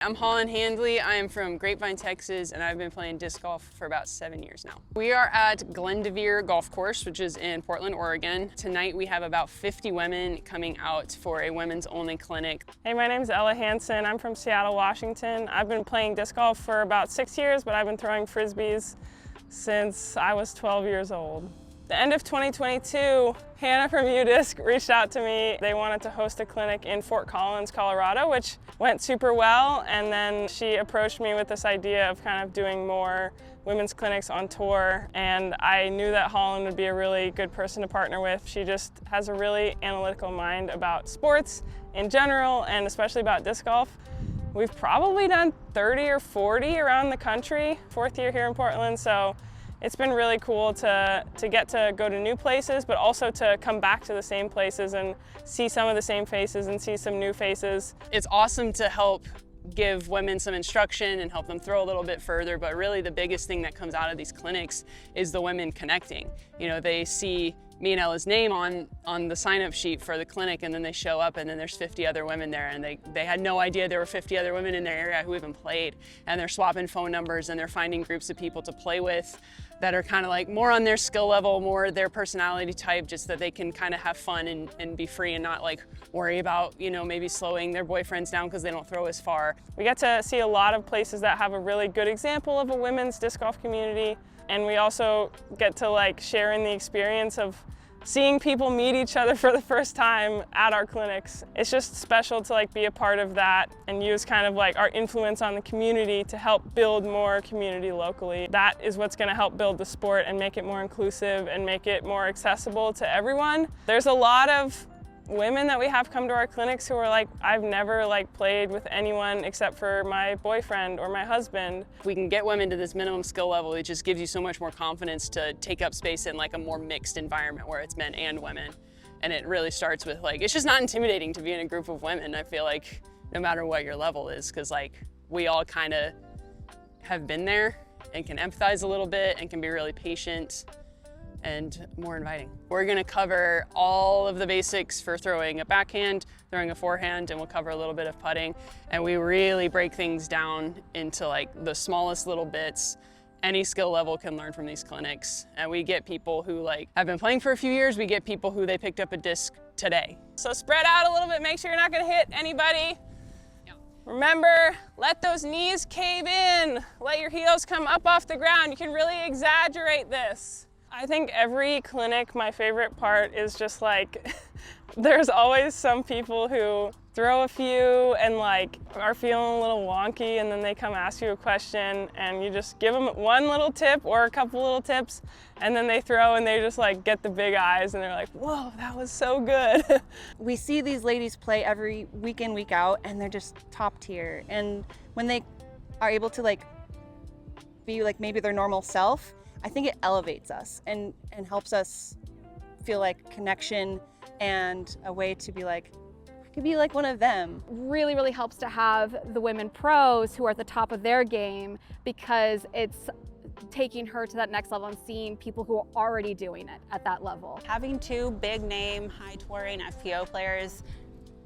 I'm Holyn Handley. I am from Grapevine, Texas, and I've been playing disc golf for about 7 years now. We are at Glendevere Golf Course, which is in Portland, Oregon. Tonight we have about 50 women coming out for a women's only clinic. Hey, my name's Ella Hansen. I'm from Seattle, Washington. I've been playing disc golf for about 6 years, but I've been throwing frisbees since I was 12 years old. The end of 2022, Hannah from UDisc reached out to me. They wanted to host a clinic in Fort Collins, Colorado, which went super well. And then she approached me with this idea of kind of doing more women's clinics on tour. And I knew that Holyn would be a really good person to partner with. She just has a really analytical mind about sports in general, and especially about disc golf. We've probably done 30 or 40 around the country, 4th year here in Portland. So it's been really cool to get to go to new places, but also to come back to the same places and see some of the same faces and see some new faces. It's awesome to help give women some instruction and help them throw a little bit further, but really the biggest thing that comes out of these clinics is the women connecting. You know, they see me and Ella's name on the sign-up sheet for the clinic, and then they show up and then there's 50 other women there, and they had no idea there were 50 other women in their area who even played, and they're swapping phone numbers and they're finding groups of people to play with that are kind of like more on their skill level, more their personality type, just that they can kind of have fun and be free and not like worry about, you know, maybe slowing their boyfriends down because they don't throw as far. We get to see a lot of places that have a really good example of a women's disc golf community, and we also get to like share in the experience of seeing people meet each other for the first time at our clinics. It's just special to like be a part of that and use kind of like our influence on the community to help build more community locally. That is what's going to help build the sport and make it more inclusive and make it more accessible to everyone. There's a lot of women that we have come to our clinics who are like, I've never like played with anyone except for my boyfriend or my husband. If we can get women to this minimum skill level, it just gives you so much more confidence to take up space in like a more mixed environment where it's men and women. And it really starts with like, it's just not intimidating to be in a group of women. I feel like no matter what your level is, because like we all kind of have been there and can empathize a little bit and can be really patient and more inviting. We're gonna cover all of the basics for throwing a backhand, throwing a forehand, and we'll cover a little bit of putting. And we really break things down into like the smallest little bits. Any skill level can learn from these clinics. And we get people who like have been playing for a few years. We get people who they picked up a disc today. So spread out a little bit, make sure you're not gonna hit anybody. Remember, let those knees cave in. Let your heels come up off the ground. You can really exaggerate this. I think every clinic, my favorite part is just like, there's always some people who throw a few and like are feeling a little wonky, and then they come ask you a question and you just give them one little tip or a couple little tips, and then they throw and they just like get the big eyes and they're like, whoa, that was so good. We see these ladies play every week in, week out, and they're just top tier. And when they are able to like be like maybe their normal self, I think it elevates us and helps us feel like connection and a way to be like, I could be like one of them. Really, really helps to have the women pros who are at the top of their game, because it's taking her to that next level and seeing people who are already doing it at that level. Having two big name, high touring FPO players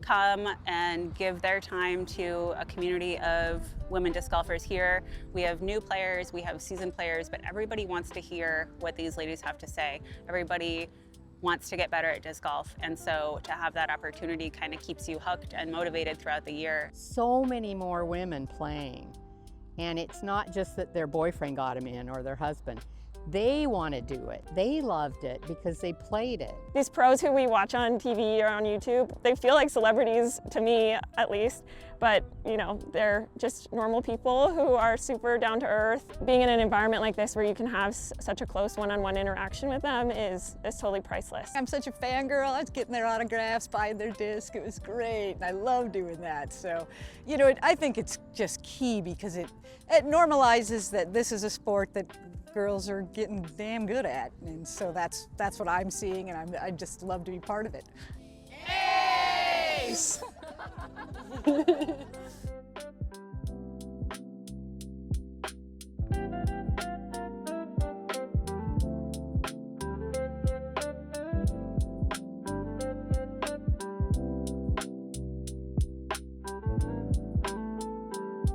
come and give their time to a community of women disc golfers here. We have new players, we have seasoned players, but everybody wants to hear what these ladies have to say. Everybody wants to get better at disc golf, and so to have that opportunity kind of keeps you hooked and motivated throughout the year. So many more women playing, and it's not just that their boyfriend got them in or their husband. They want to do it. They loved it because they played it. These pros who we watch on TV or on YouTube, they feel like celebrities to me, at least, but you know, they're just normal people who are super down to earth. Being in an environment like this where you can have such a close one-on-one interaction with them is totally priceless. I'm such a fangirl. I was getting their autographs, buying their disc. It was great, and I love doing that. So, you know, I think it's just key because it normalizes that this is a sport that girls are getting damn good at, and so that's what I'm seeing, and I just love to be part of it. Ace!